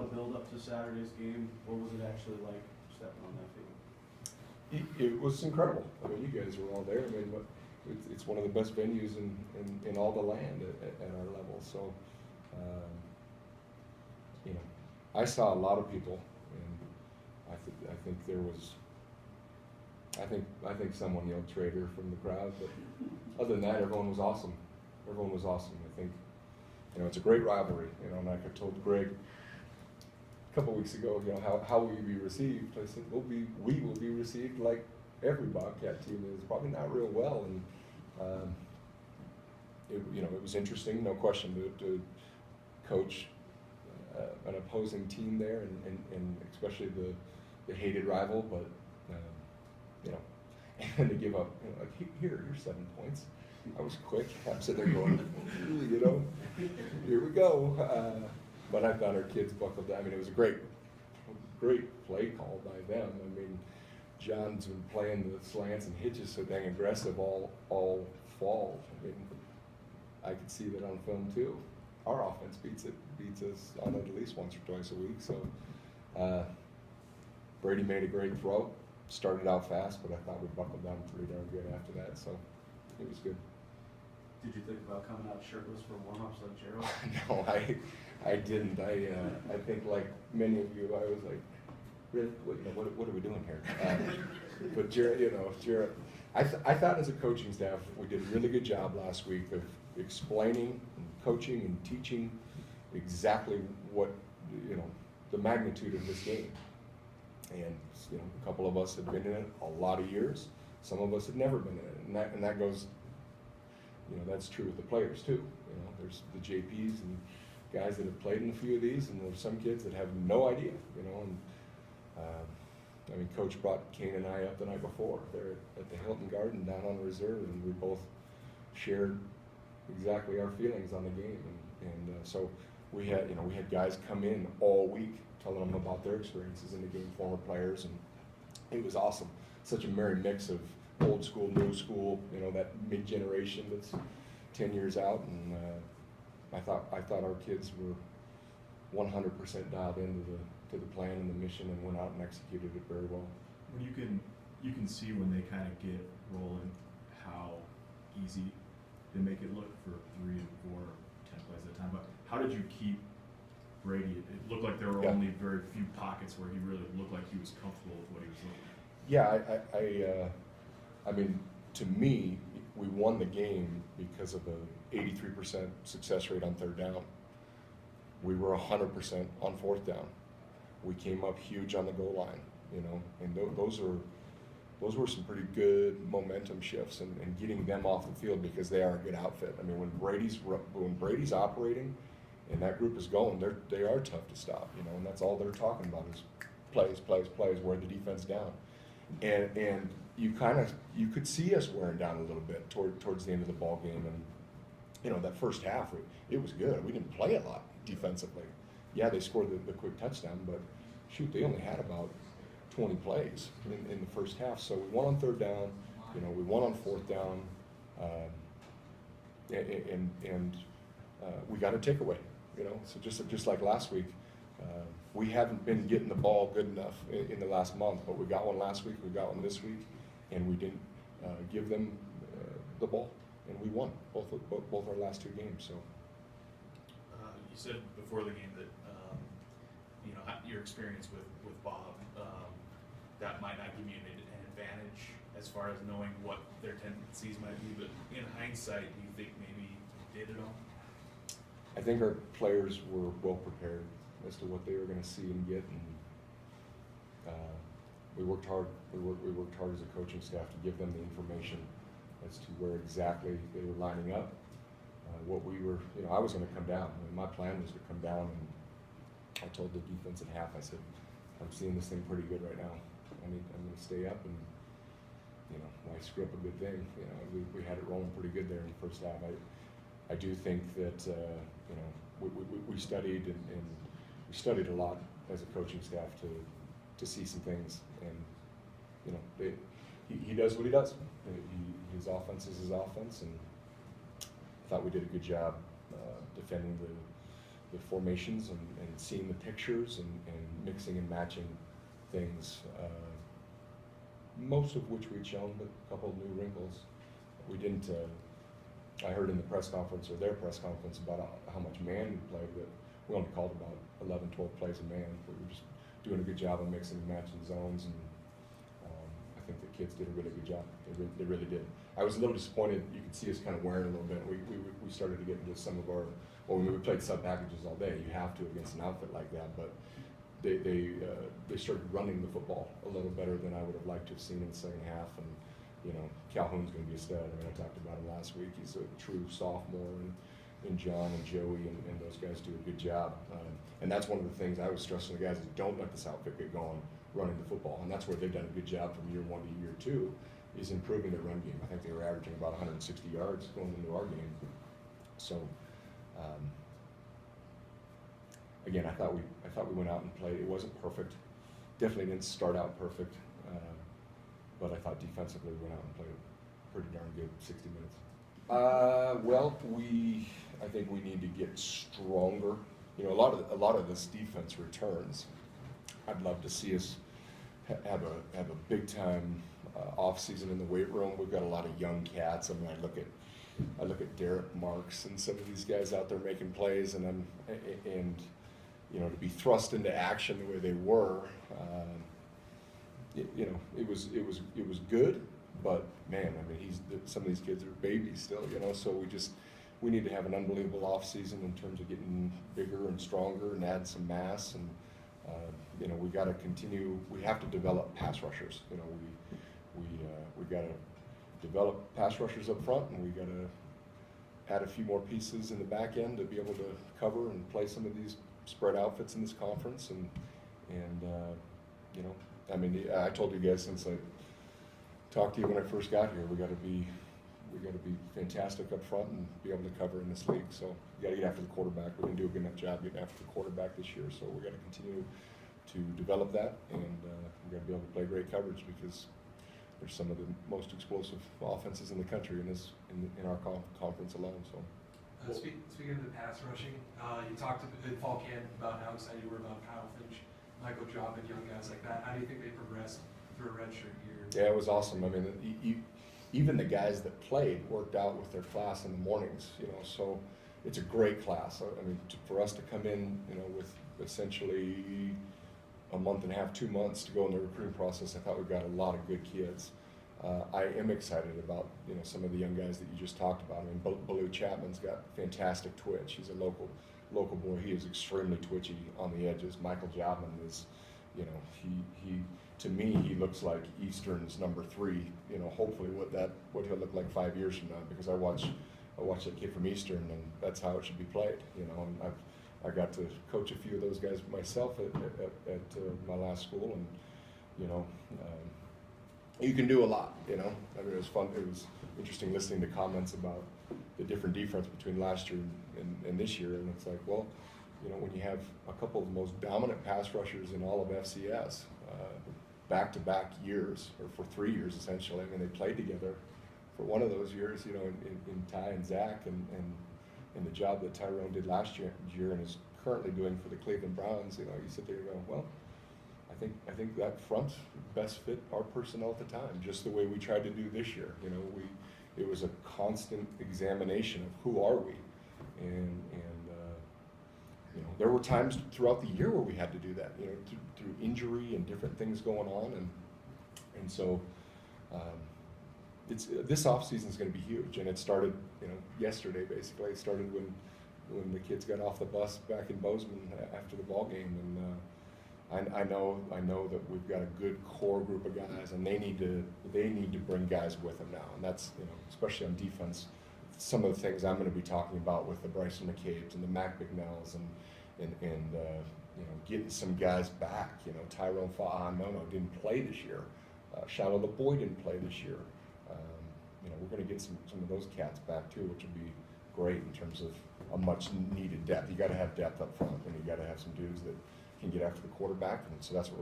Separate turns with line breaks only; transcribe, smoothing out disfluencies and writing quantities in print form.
lot of build up to Saturday's game? What was it actually like stepping on that field?
It was incredible. I mean, you guys were all there. I mean, it's one of the best venues in all the land at our level. So, you know, I saw a lot of people, and I think there was. I think someone yelled "traitor" from the crowd, but other than that, everyone was awesome. Everyone was awesome. I think, you know, it's a great rivalry. You know, and like I told Greg a couple weeks ago, you know, how will you be received? I said, we will be received like every Bobcat team is, probably not real well. And you know, it was interesting, no question, to coach an opposing team there, and especially the hated rival, but. You know, and to give up, you know, like, here, you're 7 points. I was quick. I'm sitting there going, you know, here we go. But I thought our kids buckled down. I mean, it was a great play call by them. I mean, John's been playing the slants and hitches so dang aggressive all fall. I mean, I could see that on film too. Our offense beats us on it at least once or twice a week. So Brady made a great throw. Started out fast, but I thought we buckled down pretty darn good after that, so it was good.
Did you think about coming out shirtless for warm-ups like Gerald?
No, I didn't. I think like many of you, I was like, really, what are we doing here? But Jared, you know, I thought as a coaching staff we did a really good job last week of explaining, and coaching, and teaching exactly what, you know, the magnitude of this game. And, you know, a couple of us had been in it a lot of years. Some of us had never been in it, and that goes, you know, that's true with the players too. You know, there's the JPs and guys that have played in a few of these, and there's some kids that have no idea. You know, and I mean, Coach brought Kane and I up the night before there at the Hilton Garden down on Reserve, and we both shared exactly our feelings on the game, and so we had guys come in all week telling them about their experiences in the game, former players, and it was awesome. Such a merry mix of old school, new school, you know, that mid-generation that's 10 years out, and I thought our kids were 100% dialed into the plan and the mission, and went out and executed it very well.
When you can see when they kind of get rolling how easy they make it look for 3 and 4, 10 plays at a time. But how did you keep Brady? It looked like there were only very few pockets where he really looked like he was comfortable with what he was looking at.
Yeah, I mean, to me, we won the game because of a 83% success rate on 3rd down. We were 100% on 4th down. We came up huge on the goal line, you know, and those were some pretty good momentum shifts, and getting them off the field because they are a good outfit. I mean, when Brady's operating and that group is going, they are tough to stop, you know, and that's all they're talking about is plays, wear the defense down. And you could see us wearing down a little bit towards the end of the ball game, and you know, that first half it was good. We didn't play a lot defensively. Yeah, they scored the quick touchdown, but shoot, they only had about 20 plays in the first half. So we won on 3rd down, you know, we won on 4th down, and we got a takeaway, you know. So just like last week, we haven't been getting the ball good enough in the last month, but we got one last week, we got one this week, and we didn't give them the ball, and we won both our last 2 games. So
you said before the game that you know, your experience with Bob, that might not give you an advantage as far as knowing what their tendencies might be, but in hindsight, do you think maybe you did it all?
I think our players were well prepared as to what they were going to see and get, and we worked hard. We worked hard as a coaching staff to give them the information as to where exactly they were lining up. What we were, you know, I was going to come down. I mean, my plan was to come down, and I told the defense at half, I said, I'm seeing this thing pretty good right now. I'm going to stay up, and you know, why screw up a good thing? You know, we had it rolling pretty good there in the first half. I do think that you know, we studied and we studied a lot as a coaching staff to see some things, and you know, he does what he does. His offense is his offense, and I thought we did a good job defending the formations and seeing the pictures and mixing and matching things, most of which we'd shown, but a couple of new wrinkles. We didn't, I heard in the press conference, or their press conference, about how much man we played, that we only called about 11, 12 plays a man. We were just doing a good job of mixing and matching zones, and I think the kids did a really good job. They really did. I was a little disappointed. You could see us kind of wearing a little bit. We started to get into some of our, well, we played sub packages all day. You have to against an outfit like that, but they started running the football a little better than I would have liked to have seen in the second half. And you know, Calhoun's going to be a stud. I mean, I talked about him last week. He's a true sophomore, and John and Joey and those guys do a good job. And that's one of the things I was stressing to the guys is don't let this outfit get going running the football. And that's where they've done a good job from year 1 to year 2, is improving their run game. I think they were averaging about 160 yards going into our game. So, again, I thought we went out and played. It wasn't perfect. Definitely didn't start out perfect. But I thought defensively we went out and played a pretty darn good 60 minutes. Well, I think we need to get stronger. You know, a lot of this defense returns. I'd love to see us have a big time off season in the weight room. We've got a lot of young cats. I mean, I look at Derek Marks and some of these guys out there making plays, and you know, to be thrust into action the way they were. You know, it was good, but man, I mean, some of these kids are babies still, you know. So we need to have an unbelievable off season in terms of getting bigger and stronger and add some mass, and you know, we got to continue. We have to develop pass rushers. You know, we got to develop pass rushers up front, and we got to add a few more pieces in the back end to be able to cover and play some of these spread outfits in this conference, and you know. I mean, I told you guys since I talked to you when I first got here, we got to be fantastic up front and be able to cover in this league. So we got to get after the quarterback. We didn't do a good enough job getting after the quarterback this year. So we got to continue to develop that, and we got to be able to play great coverage, because there's some of the most explosive offenses in the country in our conference alone. So.
Speaking of the pass rushing, you talked in fall camp about how excited you were about Kyle Finch, Michael Job, and young guys like that. How do you think they progressed through a redshirt year?
Yeah, it was awesome. I mean, even the guys that played worked out with their class in the mornings, you know, so it's a great class. I mean, for us to come in, you know, with essentially a month and a half, 2 months to go in the recruiting process, I thought we got a lot of good kids. I am excited about, you know, some of the young guys that you just talked about. I mean, Baloo Chapman's got fantastic twitch. He's a local boy. He is extremely twitchy on the edges. Michael Jobman is, you know, he to me, he looks like Eastern's number 3. You know, hopefully what he'll look like 5 years from now, because I watch that kid from Eastern, and that's how it should be played. You know, and I got to coach a few of those guys myself at my last school, and you know, you can do a lot. You know, I mean, it was fun. It was interesting listening to comments about the different defense between last year and this year, and it's like, well, you know, when you have a couple of the most dominant pass rushers in all of FCS, back-to-back years, or for 3 years essentially. I mean, they played together for one of those years, you know, in Ty and Zach, and the job that Tyrone did last year and is currently doing for the Cleveland Browns. You know, you sit there and go, well, I think that front best fit our personnel at the time, just the way we tried to do this year. You know, it was a constant examination of who are we, and you know, there were times throughout the year where we had to do that, you know, through injury and different things going on, and so this off season is going to be huge, and it started, you know, yesterday basically. It started when the kids got off the bus back in Bozeman after the ball game, and I know that we've got a good core group of guys, and they need to bring guys with them now, and that's, you know, especially on defense. Some of the things I'm going to be talking about with the Bryson McCabe's and the Mac McNells and you know, getting some guys back. You know, Tyrone Fa'anono didn't play this year. Shiloh LeBoy didn't play this year. You know, we're going to get some of those cats back too, which would be great in terms of a much needed depth. You got to have depth up front, and you got to have some dudes that can get after the quarterback, and so that's what we're going to